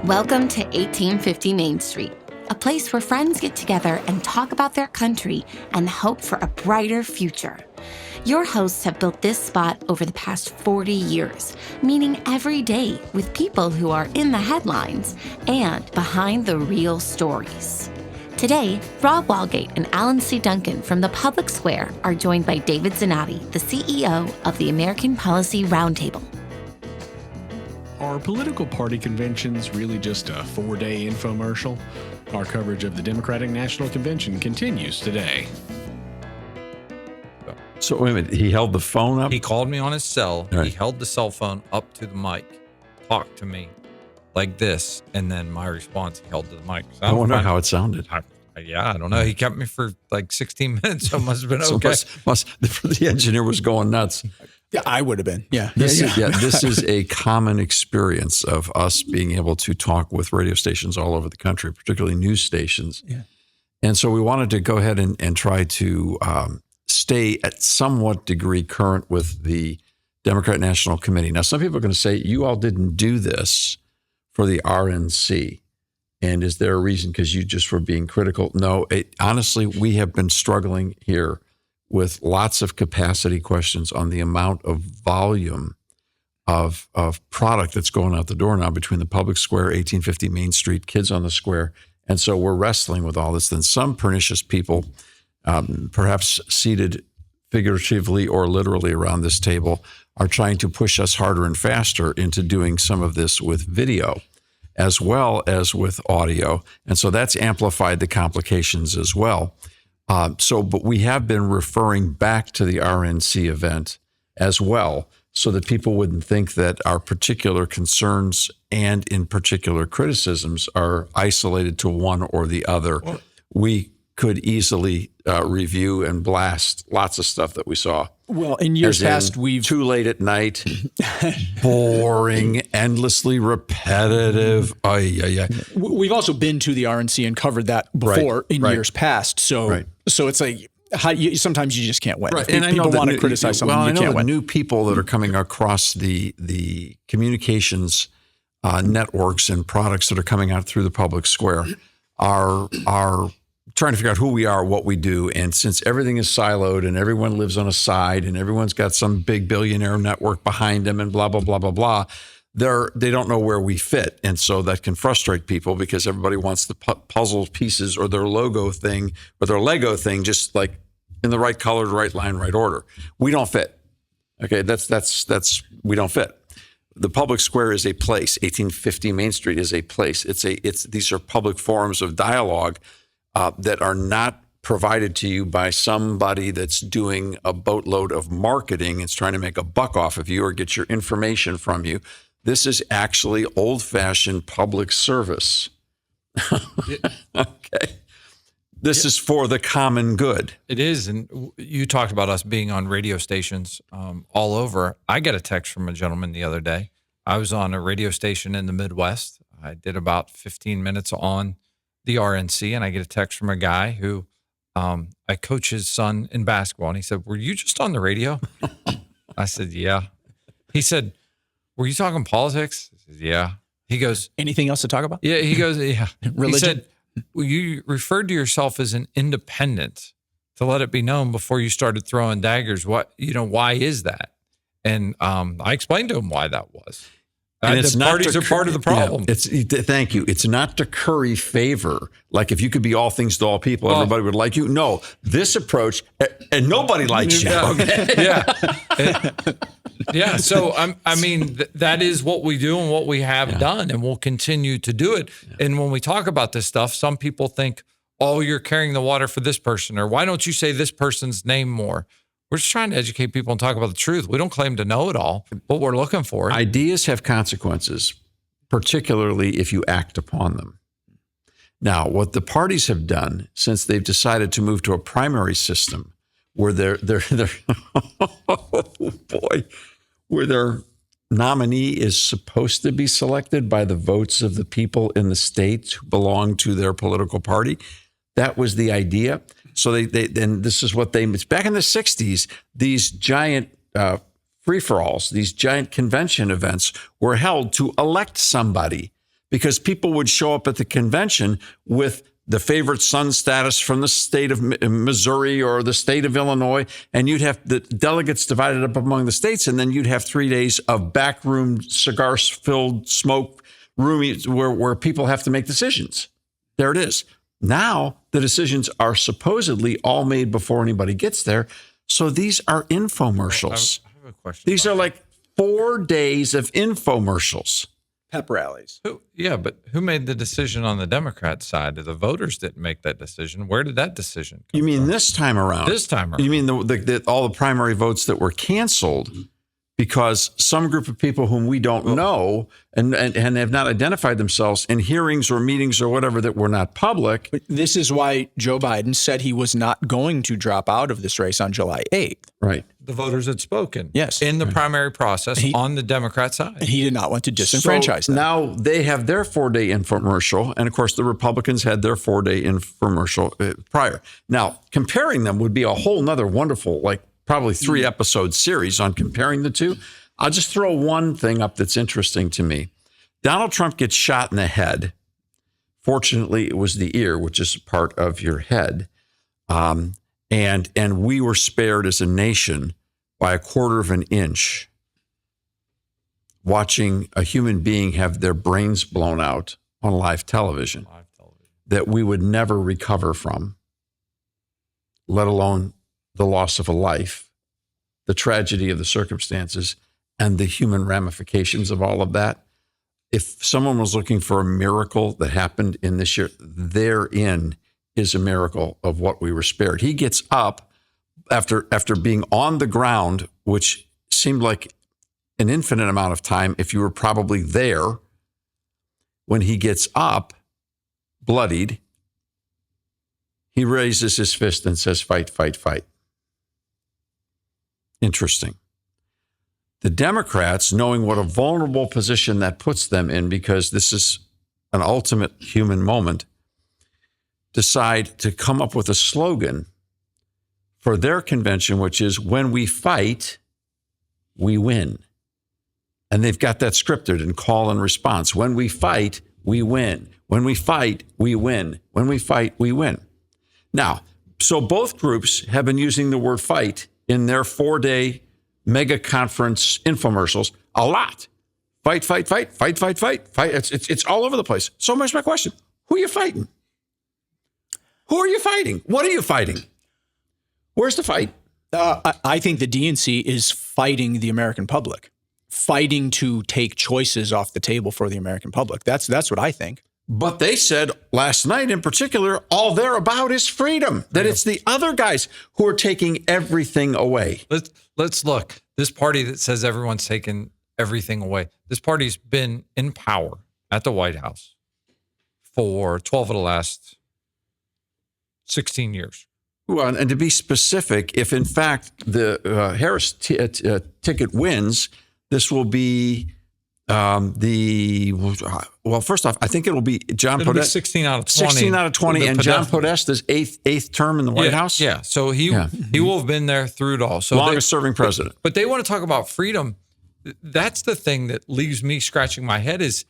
Welcome to 1850 Main Street, a place where friends get together and talk about their country and hope for a brighter future. Your hosts have built this spot over the past 40 years, meeting every day with people who are in the headlines and behind the real stories. Today, Rob Walgate and Alan C. Duncan from the Public Square are joined by David Zanotti, the CEO of the American Policy Roundtable. Are political party conventions really just a 4-day infomercial? Our coverage of the Democratic National Convention continues today. So wait a minute, he held the phone up? He called me on his cell. Right. He held the cell phone up to the mic, talked to me like this, and then my response, he held to the mic. So I wonder how it sounded. I don't know. He kept me for like 16 minutes, so it must have been So okay. the engineer was going nuts. Yeah, I would have been. Yeah. This is a common experience of us being able to talk with radio stations all over the country, particularly news stations. Yeah. And so we wanted to go ahead and try to stay at somewhat degree current with the Democrat National Committee. Now, some people are going to say, you all didn't do this for the RNC. And is there a reason because you just were being critical? No, honestly, we have been struggling here with lots of capacity questions on the amount of volume of product that's going out the door now between the Public Square, 1850 Main Street, Kids on the Square. And so we're wrestling with all this. Then some pernicious people, perhaps seated figuratively or literally around this table, are trying to push us harder and faster into doing some of this with video as well as with audio. And so that's amplified the complications as well. But we have been referring back to the RNC event as well so that people wouldn't think that our particular concerns and in particular criticisms are isolated to one or the other. Well, we could easily review and blast lots of stuff that we saw. Well, in years past, we've... Too late at night, boring, endlessly repetitive. We've also been to the RNC and covered that before in years past. So it's like, sometimes you just can't win. Right. If people want to criticize something, you can't win. New people that are coming across the communications networks and products that are coming out through the Public Square are trying to figure out who we are, what we do. And since everything is siloed and everyone lives on a side and everyone's got some big billionaire network behind them and blah, blah, blah, blah, blah, they don't know where we fit. And so that can frustrate people because everybody wants the puzzle pieces or their logo thing or their Lego thing just like in the right color, right line, right order. We don't fit. Okay, that's we don't fit. The Public Square is a place. 1850 Main Street is a place. These are public forums of dialogue that are not provided to you by somebody that's doing a boatload of marketing. It's trying to make a buck off of you or get your information from you. This is actually old-fashioned public service. Okay. This is for the common good. It is. And you talked about us being on radio stations all over. I got a text from a gentleman the other day. I was on a radio station in the Midwest. I did about 15 minutes on the RNC, and I get a text from a guy who I coach his son in basketball. And he said, "Were you just on the radio?" I said, "Yeah." He said, "Were you talking politics?" I said, "Yeah." He goes, "Anything else to talk about?" Yeah. He goes, "Yeah." Religion? He said, "Well, you referred to yourself as an independent to let it be known before you started throwing daggers. Why is that?" And I explained to him why that was. And it's the not parties are part of the problem. Yeah, thank you. It's not to curry favor. Like if you could be all things to all people, everybody would like you. No, this approach, and nobody likes you. Okay? Yeah. So that is what we do and what we have done, and we'll continue to do it. Yeah. And when we talk about this stuff, some people think, "Oh, you're carrying the water for this person," or "Why don't you say this person's name more?" We're just trying to educate people and talk about the truth. We don't claim to know it all, but we're looking for it. Ideas have consequences, particularly if you act upon them. Now, what the parties have done since they've decided to move to a primary system where where their nominee is supposed to be selected by the votes of the people in the states who belong to their political party, that was the idea. So then this is what it's back in the 60s, these giant free-for-alls, these giant convention events were held to elect somebody because people would show up at the convention with the favorite son status from the state of Missouri or the state of Illinois, and you'd have the delegates divided up among the states, and then you'd have 3 days of backroom, cigar-filled smoke rooms where people have to make decisions. There it is. Now, the decisions are supposedly all made before anybody gets there, so these are infomercials. I have a question. These are like 4 days of infomercials. Pep rallies. But who made the decision on the Democrat side? The voters didn't make that decision. Where did that decision come You mean from? this time around? This time around. You mean all the primary votes that were canceled because some group of people whom we don't know and have not identified themselves in hearings or meetings or whatever that were not public. But this is why Joe Biden said he was not going to drop out of this race on July 8th. Right. The voters had spoken. Yes. In the primary process on the Democrat side. And he did not want to disenfranchise them. Now they have their 4-day infomercial. And of course, the Republicans had their 4-day infomercial prior. Now, comparing them would be a whole nother wonderful, probably 3-episode series on comparing the two. I'll just throw one thing up that's interesting to me. Donald Trump gets shot in the head. Fortunately, it was the ear, which is part of your head. And we were spared as a nation by a quarter of an inch watching a human being have their brains blown out on live television that we would never recover from, let alone the loss of a life, the tragedy of the circumstances, and the human ramifications of all of that. If someone was looking for a miracle that happened in this year, therein is a miracle of what we were spared. He gets up after being on the ground, which seemed like an infinite amount of time if you were probably there. When he gets up, bloodied, he raises his fist and says, "Fight, fight, fight." Interesting. The Democrats, knowing what a vulnerable position that puts them in, because this is an ultimate human moment, decide to come up with a slogan for their convention, which is, "When we fight, we win." And they've got that scripted in call and response. When we fight, we win. When we fight, we win. When we fight, we win. Now, so both groups have been using the word fight in their 4-day mega conference infomercials a lot. Fight, fight, fight, fight, fight, fight, fight. It's all over the place. So here's my question. Who are you fighting? Who are you fighting? What are you fighting? Where's the fight? I think the DNC is fighting the American public, fighting to take choices off the table for the American public. That's what I think. But they said last night in particular, all they're about is freedom, that it's the other guys who are taking everything away. Let's look. This party that says everyone's taking everything away, this party's been in power at the White House for 12 of the last 16 years. Well, and to be specific, if in fact the Harris ticket wins, this will be first off, I think it'll be John It'll be Podesta. 16 out of 20. 16 out of 20, and John Podesta's eighth term in the White House. Yeah, so he will have been there through it all. So longest serving president. But they want to talk about freedom. That's the thing that leaves me scratching my head is,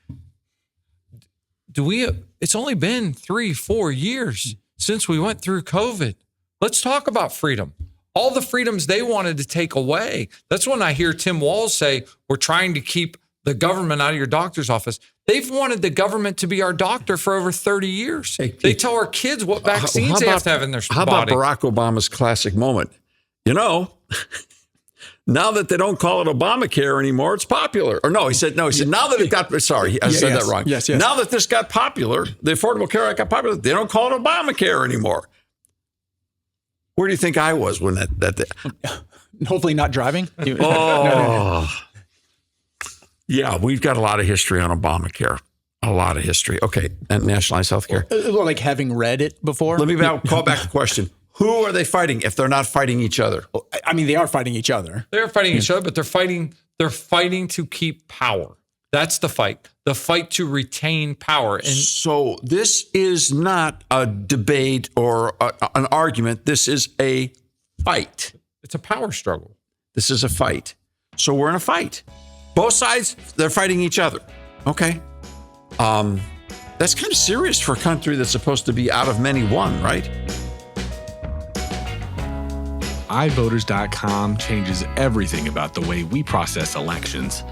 it's only been 3-4 years since we went through COVID. Let's talk about freedom. All the freedoms they wanted to take away. That's when I hear Tim Walz say, we're trying to keep the government out of your doctor's office. They've wanted the government to be our doctor for over 30 years. They tell our kids what vaccines they have to have in their body. How about Barack Obama's classic moment? Now that they don't call it Obamacare anymore, it's popular. Or no, he said, now that it got, sorry, I said that wrong. Yes. Now that this got popular, the Affordable Care Act got popular, they don't call it Obamacare anymore. Where do you think I was when that Hopefully not driving. Yeah, we've got a lot of history on Obamacare. A lot of history. Okay, and nationalized health care. Like having read it before. Let me call back the question. Who are they fighting if they're not fighting each other? I mean, they are fighting each other. They're fighting each other, but they're fighting to keep power. That's the fight. The fight to retain power. And so this is not a debate or an argument. This is a fight. It's a power struggle. This is a fight. So we're in a fight. Both sides, they're fighting each other. Okay. That's kind of serious for a country that's supposed to be out of many one, right? iVoters.com changes everything about the way we process elections.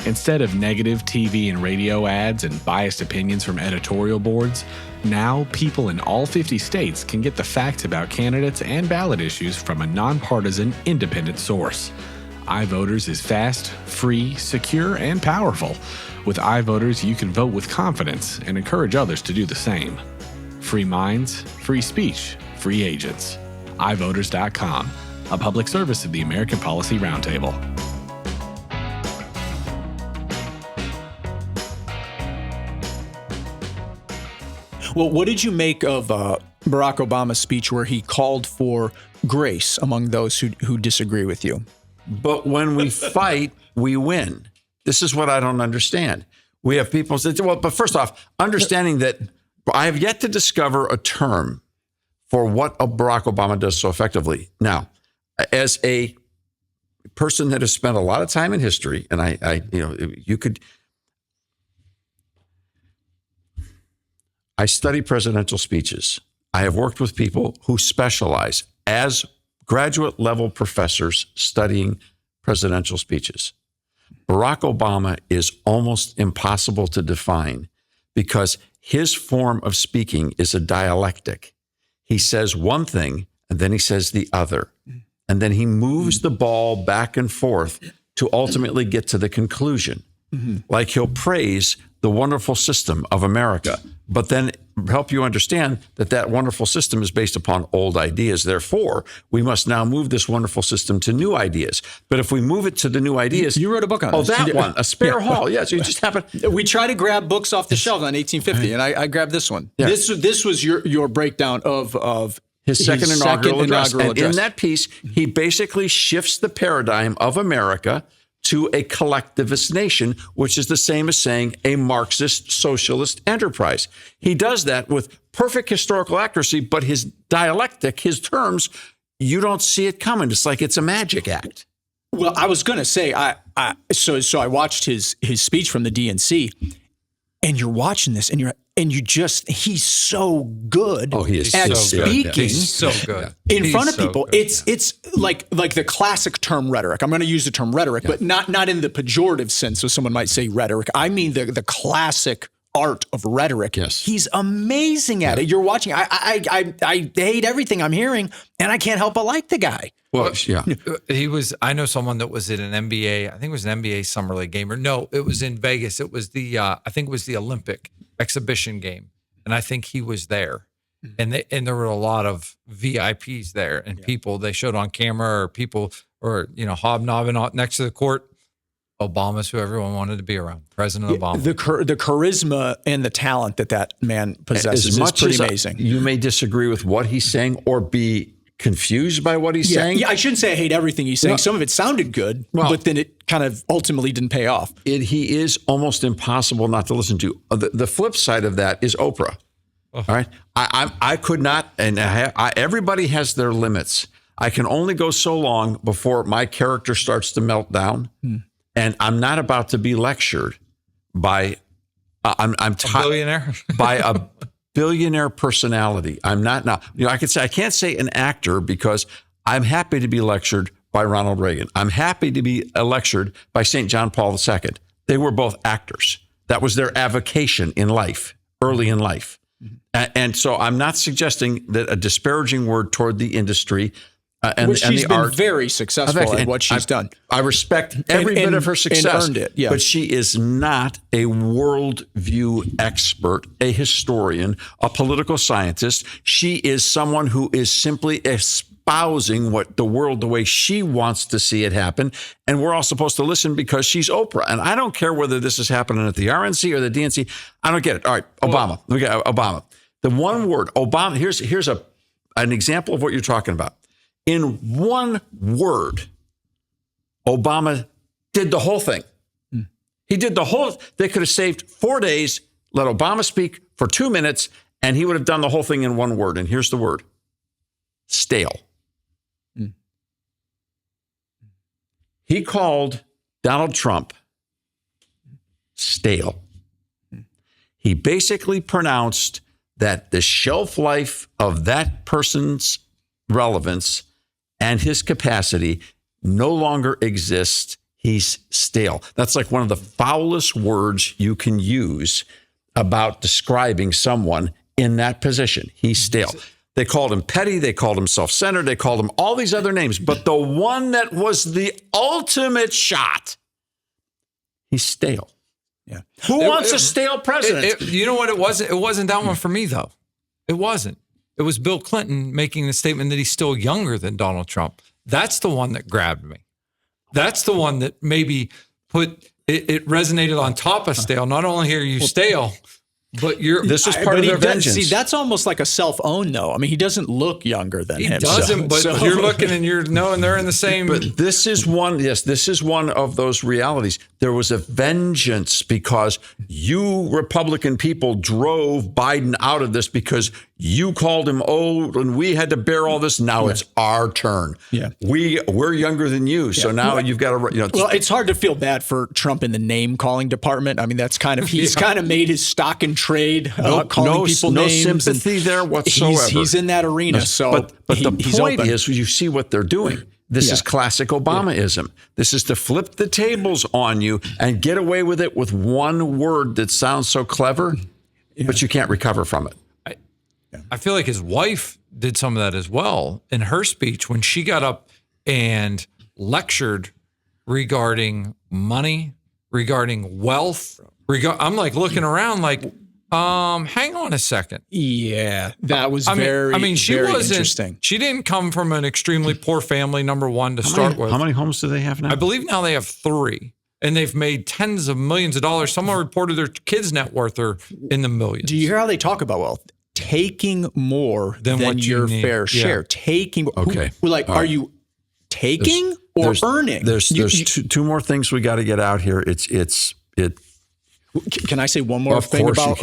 Instead of negative TV and radio ads and biased opinions from editorial boards, now people in all 50 states can get the facts about candidates and ballot issues from a nonpartisan, independent source. iVoters is fast, free, secure, and powerful. With iVoters, you can vote with confidence and encourage others to do the same. Free minds, free speech, free agents. iVoters.com, a public service of the American Policy Roundtable. Well, what did you make of Barack Obama's speech where he called for grace among those who disagree with you? But when we fight, we win. This is what I don't understand. We have people say, well, but first off, understanding that I have yet to discover a term for what Barack Obama does so effectively. Now, as a person that has spent a lot of time in history, and I study presidential speeches. I have worked with people who specialize as graduate level professors studying presidential speeches. Barack Obama is almost impossible to define because his form of speaking is a dialectic. He says one thing and then he says the other. And then he moves the ball back and forth to ultimately get to the conclusion. Like he'll praise the wonderful system of America, but then help you understand that that wonderful system is based upon old ideas. Therefore, we must now move this wonderful system to new ideas. But if we move it to the new ideas... You wrote a book on this. Oh, that one, A Spare Hall. Yes, you just happen... We try to grab books off the shelf on 1850, and I grabbed this one. Yeah. This was your breakdown of his second inaugural address. And in that piece, he basically shifts the paradigm of America to a collectivist nation, which is the same as saying a Marxist socialist enterprise. He does that with perfect historical accuracy, but his dialectic, his terms, you don't see it coming. It's like it's a magic act. Well, I was going to say, so I watched his speech from the DNC, and you're watching this, and he's so good at speaking. He's so good in front of people. It's like the classic term rhetoric. I'm going to use the term rhetoric, but not in the pejorative sense. So someone might say rhetoric. I mean the classic art of rhetoric. Yes. He's amazing at it. You're watching. I hate everything I'm hearing, and I can't help but like the guy. Well, yeah. I know someone that was at an NBA, I think it was an NBA Summer League game, or no, it was in Vegas. It was I think it was the Olympic exhibition game. And I think he was there. And there were a lot of VIPs there and people they showed on camera or hobnobbing next to the court. Obama's who everyone wanted to be around. President Obama. The charisma and the talent that man possesses is pretty amazing. You may disagree with what he's saying or be confused by what he's saying. Yeah, I shouldn't say I hate everything he's saying. Some of it sounded good, but then it kind of ultimately didn't pay off. He is almost impossible not to listen to. The flip side of that is Oprah. All right, I could not, and everybody has their limits. I can only go so long before my character starts to melt down, and I'm not about to be lectured by a billionaire by a billionaire personality. I'm not now. I could say I can't say an actor because I'm happy to be lectured by Ronald Reagan. I'm happy to be lectured by St. John Paul II. They were both actors. That was their avocation in life, early in life. And so I'm not suggesting that a disparaging word toward the industry and she's the been art. Very successful at what she's done. I respect every bit of her success, and earned it, but she is not a worldview expert, a historian, a political scientist. She is someone who is simply espousing the world the way she wants to see it happen, and we're all supposed to listen because she's Oprah. And I don't care whether this is happening at the RNC or the DNC. I don't get it. All right, Obama. Look at Obama. The one word, Obama. Here's an example of what you're talking about. In one word, Obama did the whole thing. He did the whole, they could have saved 4 days, let Obama speak for 2 minutes, and he would have done the whole thing in one word. And here's the word: stale. He called Donald Trump stale. He basically pronounced that the shelf life of that person's relevance and his capacity no longer exists. He's stale. That's like one of the foulest words you can use about describing someone in that position. He's stale. They called him petty. They called him self-centered. They called him all these other names. But the one that was the ultimate shot, he's stale. Yeah. Who wants a stale president? You know what it was? It wasn't that one for me, though. It wasn't. It was Bill Clinton making the statement that he's still younger than Donald Trump. That's the one that grabbed me. That's the one that maybe it resonated on top of stale. Not only are you stale, but this is part of their vengeance. See, that's almost like a self-own, though. I mean, he doesn't look younger than him. He doesn't, but you're looking and you're knowing they're in the same. But this is one, yes, this is one of those realities. There was a vengeance because you Republican people drove Biden out of this because you called him old and we had to bear all this. Now it's our turn. Yeah. We're younger than you. So now you've got to, Well, it's hard to feel bad for Trump in the name calling department. I mean, that's kind of, he's kind of made his stock and trade, calling people names. No sympathy there whatsoever. He's in that arena. But the point is, you see what they're doing. This is classic Obamaism. This is to flip the tables on you and get away with it with one word that sounds so clever, but you can't recover from it. I feel like his wife did some of that as well in her speech when she got up and lectured regarding money, regarding wealth. I'm like looking around like, hang on a second. Yeah, that was very interesting. She didn't come from an extremely poor family, number one, to start with. How many homes do they have now? I believe now they have 3. And they've made tens of millions of dollars. Someone reported their kids' net worth are in the millions. Do you hear how they talk about wealth? Taking more than what your you need. fair share. Taking. Okay. Are you taking or earning? There's two more things we got to get out here. Can I say one more thing about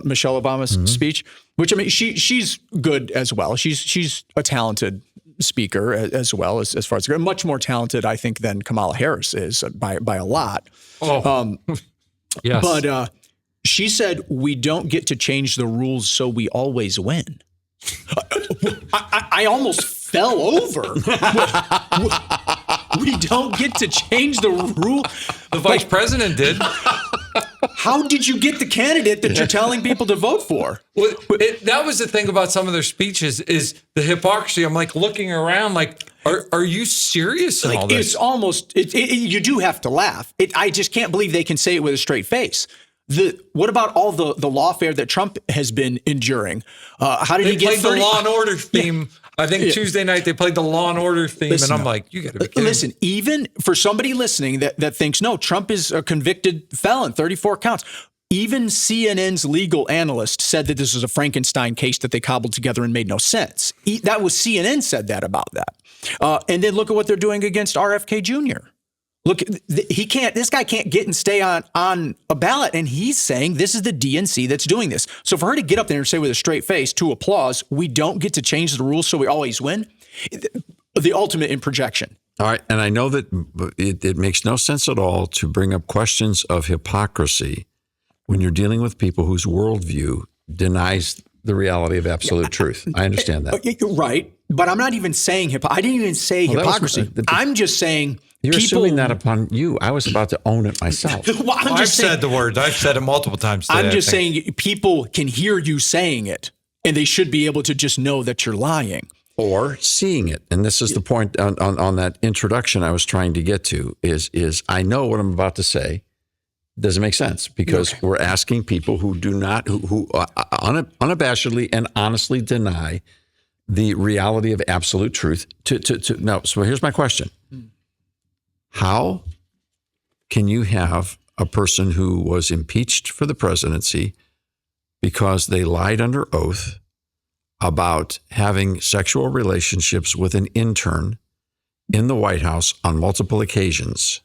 Michelle Obama's speech? Which, I mean, she's good as well. She's a talented speaker as well as far as much more talented, I think, than Kamala Harris is by a lot. Yes. But she said, we don't get to change the rules, so we always win. I almost fell over. We don't get to change the rule. The vice president did. How did you get the candidate that you're telling people to vote for? Well, that was the thing about some of their speeches is the hypocrisy. I'm like looking around like, are you serious in all this? It's almost, you do have to laugh. I just can't believe they can say it with a straight face. What about all the lawfare that Trump has been enduring? How did he get 30? They played the Law and Order theme. Yeah. I think Tuesday night they played the Law and Order theme, and I'm like, you got to be kidding. Listen, even for somebody listening that thinks, no, Trump is a convicted felon, 34 counts. Even CNN's legal analyst said that this was a Frankenstein case that they cobbled together and made no sense. That was CNN said that about that. And then look at what they're doing against RFK Jr. Look, this guy can't get and stay on a ballot. And he's saying this is the DNC that's doing this. So for her to get up there and say with a straight face, to applause, we don't get to change the rules, so we always win. The ultimate in projection. All right. And I know that it makes no sense at all to bring up questions of hypocrisy when you're dealing with people whose worldview denies the reality of absolute truth. I understand that. Right. But I'm not even saying I didn't even say hypocrisy. I'm just saying you're assuming that upon you. I was about to own it myself. Well, I've said the word. I've said it multiple times today. I'm just saying people can hear you saying it, and they should be able to just know that you're lying. Or seeing it. And this is the point on that introduction I was trying to get to is I know what I'm about to say doesn't make sense because we're asking people who do not, who unabashedly and honestly deny the reality of absolute truth no. So here's my question. How can you have a person who was impeached for the presidency because they lied under oath about having sexual relationships with an intern in the White House on multiple occasions,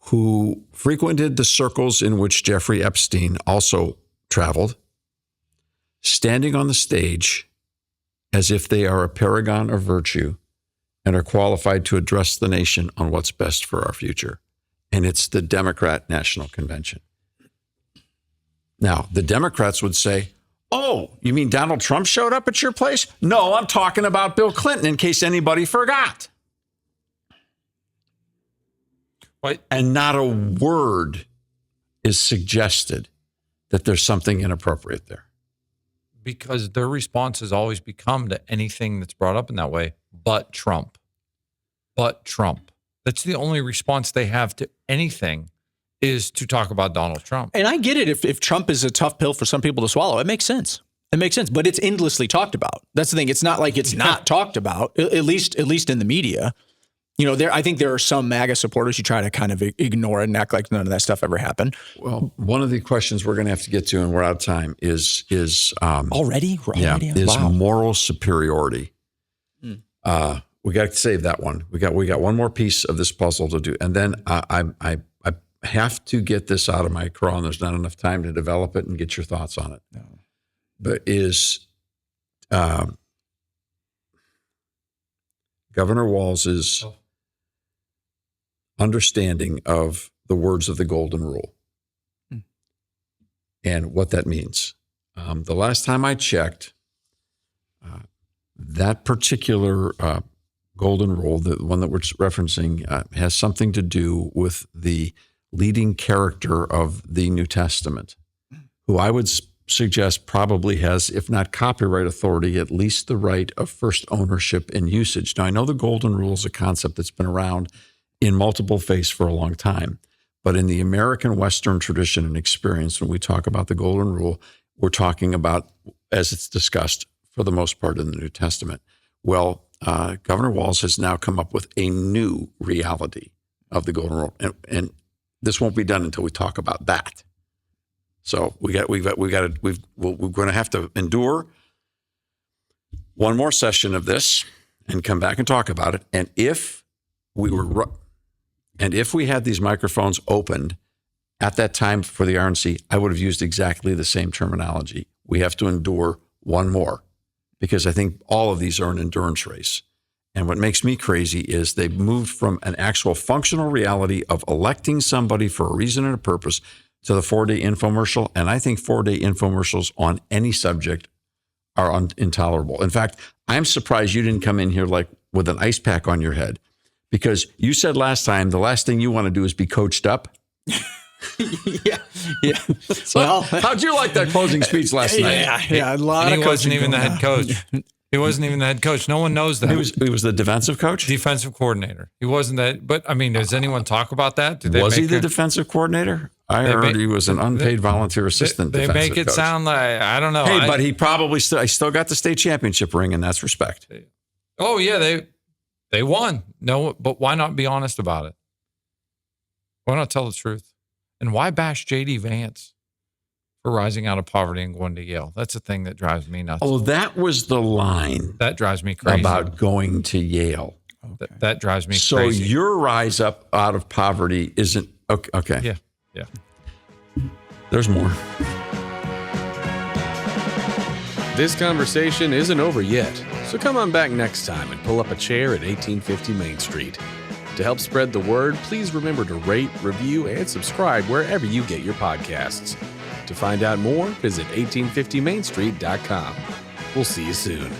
who frequented the circles in which Jeffrey Epstein also traveled, standing on the stage as if they are a paragon of virtue and are qualified to address the nation on what's best for our future? And it's the Democrat National Convention. Now, the Democrats would say, oh, you mean Donald Trump showed up at your place? No, I'm talking about Bill Clinton, in case anybody forgot. What? And not a word is suggested that there's something inappropriate there. Because their response has always become to anything that's brought up in that way, but Trump. But Trump. That's the only response they have to anything, is to talk about Donald Trump. And I get it. If Trump is a tough pill for some people to swallow, it makes sense. It makes sense. But it's endlessly talked about. That's the thing. It's not like it's not talked about, at least in the media. You know, I think there are some MAGA supporters who try to kind of ignore it and act like none of that stuff ever happened. Well, one of the questions we're going to have to get to, and we're out of time, is already? Moral superiority. We got to save that one. We got one more piece of this puzzle to do, and then I have to get this out of my craw, and there's not enough time to develop it and get your thoughts on it. No. But is Governor Walz's understanding of the words of the Golden Rule and what that means. The last time I checked, that particular Golden Rule, the one that we're referencing, has something to do with the leading character of the New Testament, who I would suggest probably has, if not copyright authority, at least the right of first ownership and usage. Now, I know the Golden Rule is a concept that's been around in multiple faiths for a long time. But in the American Western tradition and experience, when we talk about the Golden Rule, we're talking about, as it's discussed for the most part in the New Testament. Well, Governor Walz has now come up with a new reality of the Golden Rule. And this won't be done until we talk about that. So we're going to have to endure one more session of this and come back and talk about it. And if we had these microphones opened at that time for the RNC, I would have used exactly the same terminology. We have to endure one more, because I think all of these are an endurance race. And what makes me crazy is they've moved from an actual functional reality of electing somebody for a reason and a purpose to the 4-day infomercial. And I think 4-day infomercials on any subject are intolerable. In fact, I'm surprised you didn't come in here like with an ice pack on your head, because you said last time the last thing you want to do is be coached up. Yeah. So well, how'd you like that closing speech last night? Yeah, a lot and of he wasn't even the head coach. He wasn't even the head coach. No one knows that. He was the defensive coach? Defensive coordinator. He wasn't that. But, I mean, does anyone talk about that? Was he the defensive coordinator? I heard he was an unpaid volunteer assistant defensive coach. They make it sound like, I don't know. Hey, but he probably still got the state championship ring, and that's respect. Oh, yeah, they won. No, but why not be honest about it? Why not tell the truth? And why bash J.D. Vance for rising out of poverty and going to Yale? That's the thing that drives me nuts. Oh, that was the line. That drives me crazy. About going to Yale. Okay. That drives me so crazy. So your rise up out of poverty isn't... Okay. Yeah. There's more. This conversation isn't over yet, so come on back next time and pull up a chair at 1850 Main Street. To help spread the word, please remember to rate, review, and subscribe wherever you get your podcasts. To find out more, visit 1850mainstreet.com. We'll see you soon.